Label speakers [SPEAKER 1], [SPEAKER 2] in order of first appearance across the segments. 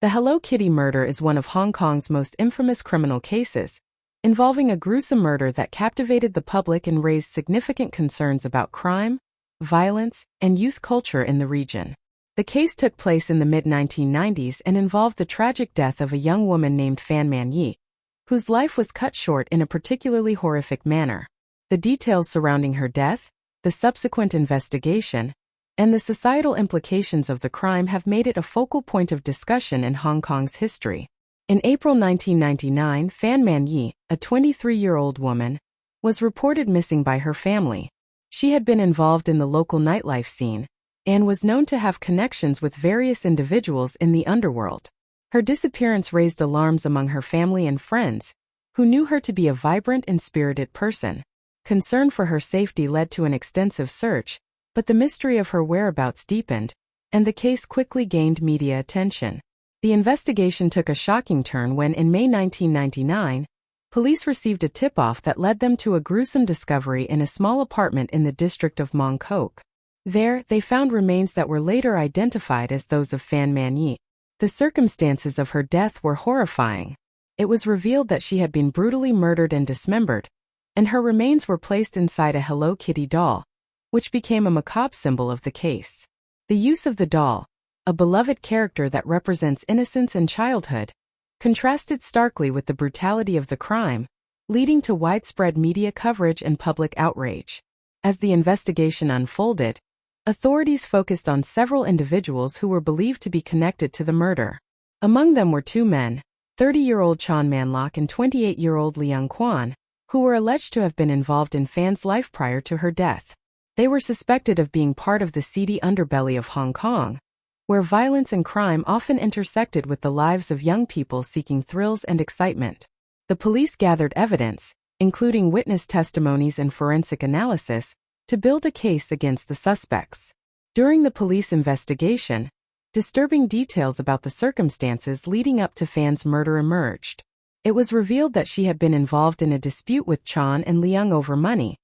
[SPEAKER 1] The Hello Kitty murder is one of Hong Kong's most infamous criminal cases, involving a gruesome murder that captivated the public and raised significant concerns about crime, violence, and youth culture in the region. The case took place in the mid-1990s and involved the tragic death of a young woman named Fan Man-yee, whose life was cut short in a particularly horrific manner. The details surrounding her death, the subsequent investigation, and the societal implications of the crime have made it a focal point of discussion in Hong Kong's history. In April 1999, Fan Man-yee, a 23-year-old woman, was reported missing by her family. She had been involved in the local nightlife scene and was known to have connections with various individuals in the underworld. Her disappearance raised alarms among her family and friends, who knew her to be a vibrant and spirited person. Concern for her safety led to an extensive search, but the mystery of her whereabouts deepened, and the case quickly gained media attention. The investigation took a shocking turn when, in May 1999, police received a tip-off that led them to a gruesome discovery in a small apartment in the district of Man-lok. There, they found remains that were later identified as those of Fan Man-yee. The circumstances of her death were horrifying. It was revealed that she had been brutally murdered and dismembered, and her remains were placed inside a Hello Kitty doll, which became a macabre symbol of the case. The use of the doll, a beloved character that represents innocence and childhood, contrasted starkly with the brutality of the crime, leading to widespread media coverage and public outrage. As the investigation unfolded, authorities focused on several individuals who were believed to be connected to the murder. Among them were two men, 30-year-old Man-lok and 28-year-old Kwan, who were alleged to have been involved in Fan's life prior to her death. They were suspected of being part of the seedy underbelly of Hong Kong, where violence and crime often intersected with the lives of young people seeking thrills and excitement. The police gathered evidence, including witness testimonies and forensic analysis, to build a case against the suspects. During the police investigation, disturbing details about the circumstances leading up to Fan's murder emerged. It was revealed that she had been involved in a dispute with Chan and Leung over money,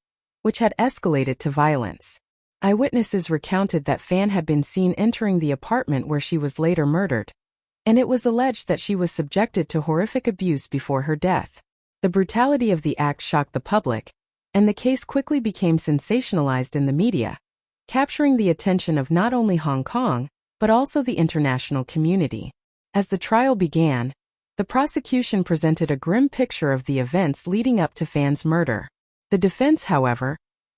[SPEAKER 1] which had escalated to violence. Eyewitnesses recounted that Fan had been seen entering the apartment where she was later murdered, and it was alleged that she was subjected to horrific abuse before her death. The brutality of the act shocked the public, and the case quickly became sensationalized in the media, capturing the attention of not only Hong Kong, but also the international community. As the trial began, the prosecution presented a grim picture of the events leading up to Fan's murder. The defense, however,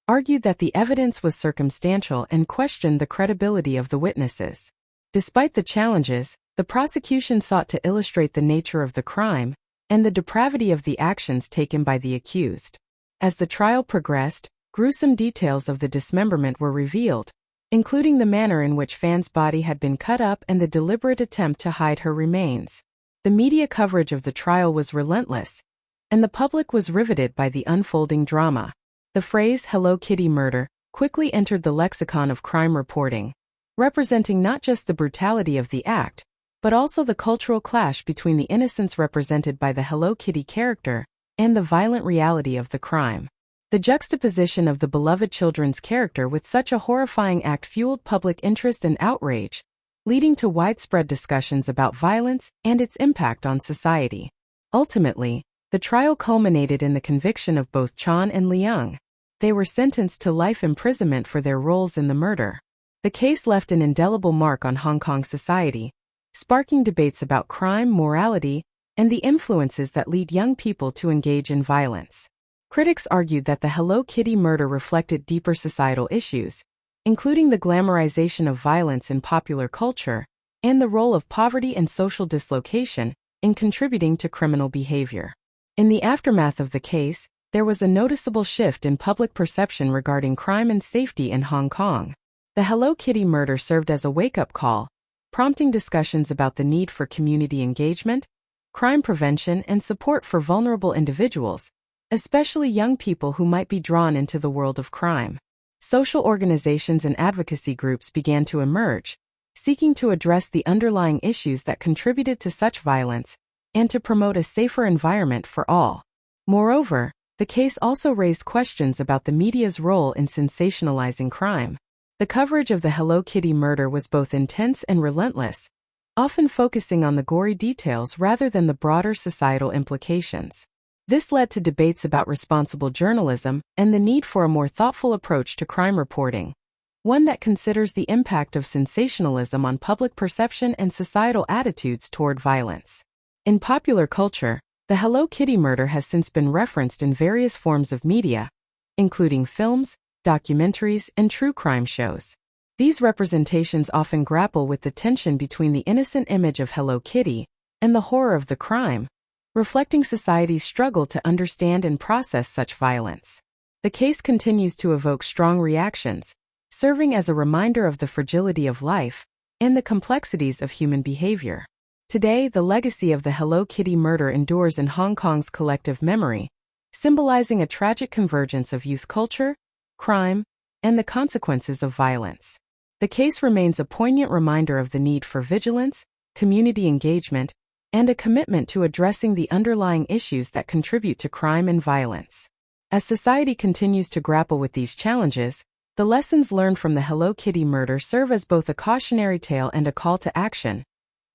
[SPEAKER 1] argued that the evidence was circumstantial and questioned the credibility of the witnesses. Despite the challenges, the prosecution sought to illustrate the nature of the crime and the depravity of the actions taken by the accused. As the trial progressed, gruesome details of the dismemberment were revealed, including the manner in which Fan's body had been cut up and the deliberate attempt to hide her remains. The media coverage of the trial was relentless, and the public was riveted by the unfolding drama. The phrase Hello Kitty murder quickly entered the lexicon of crime reporting, representing not just the brutality of the act, but also the cultural clash between the innocence represented by the Hello Kitty character and the violent reality of the crime. The juxtaposition of the beloved children's character with such a horrifying act fueled public interest and outrage, leading to widespread discussions about violence and its impact on society. Ultimately, the trial culminated in the conviction of both Chan and Leung. They were sentenced to life imprisonment for their roles in the murder. The case left an indelible mark on Hong Kong society, sparking debates about crime, morality, and the influences that lead young people to engage in violence. Critics argued that the Hello Kitty murder reflected deeper societal issues, including the glamorization of violence in popular culture and the role of poverty and social dislocation in contributing to criminal behavior. In the aftermath of the case, there was a noticeable shift in public perception regarding crime and safety in Hong Kong. The Hello Kitty murder served as a wake-up call, prompting discussions about the need for community engagement, crime prevention, and support for vulnerable individuals, especially young people who might be drawn into the world of crime. Social organizations and advocacy groups began to emerge, seeking to address the underlying issues that contributed to such violence and to promote a safer environment for all. Moreover, the case also raised questions about the media's role in sensationalizing crime. The coverage of the Hello Kitty murder was both intense and relentless, often focusing on the gory details rather than the broader societal implications. This led to debates about responsible journalism and the need for a more thoughtful approach to crime reporting, one that considers the impact of sensationalism on public perception and societal attitudes toward violence. In popular culture, the Hello Kitty murder has since been referenced in various forms of media, including films, documentaries, and true crime shows. These representations often grapple with the tension between the innocent image of Hello Kitty and the horror of the crime, reflecting society's struggle to understand and process such violence. The case continues to evoke strong reactions, serving as a reminder of the fragility of life and the complexities of human behavior. Today, the legacy of the Hello Kitty murder endures in Hong Kong's collective memory, symbolizing a tragic convergence of youth culture, crime, and the consequences of violence. The case remains a poignant reminder of the need for vigilance, community engagement, and a commitment to addressing the underlying issues that contribute to crime and violence. As society continues to grapple with these challenges, the lessons learned from the Hello Kitty murder serve as both a cautionary tale and a call to action,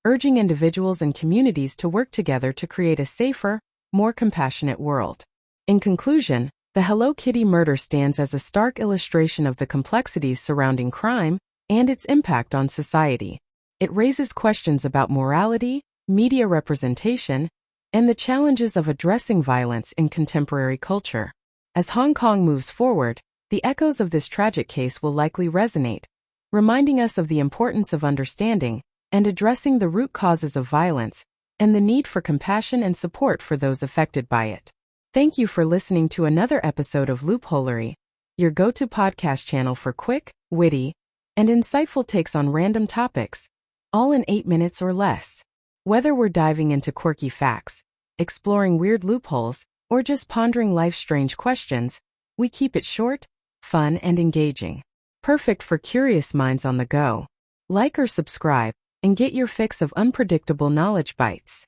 [SPEAKER 1] urging individuals and communities to work together to create a safer, more compassionate world. In conclusion, the Hello Kitty murder stands as a stark illustration of the complexities surrounding crime and its impact on society. It raises questions about morality, media representation, and the challenges of addressing violence in contemporary culture. As Hong Kong moves forward, the echoes of this tragic case will likely resonate, reminding us of the importance of understanding and addressing the root causes of violence and the need for compassion and support for those affected by it. Thank you for listening to another episode of Loopholery, your go-to podcast channel for quick, witty, and insightful takes on random topics, all in 8 minutes or less. Whether we're diving into quirky facts, exploring weird loopholes, or just pondering life's strange questions, we keep it short, fun, and engaging. Perfect for curious minds on the go. Like or subscribe, and get your fix of unpredictable knowledge bites.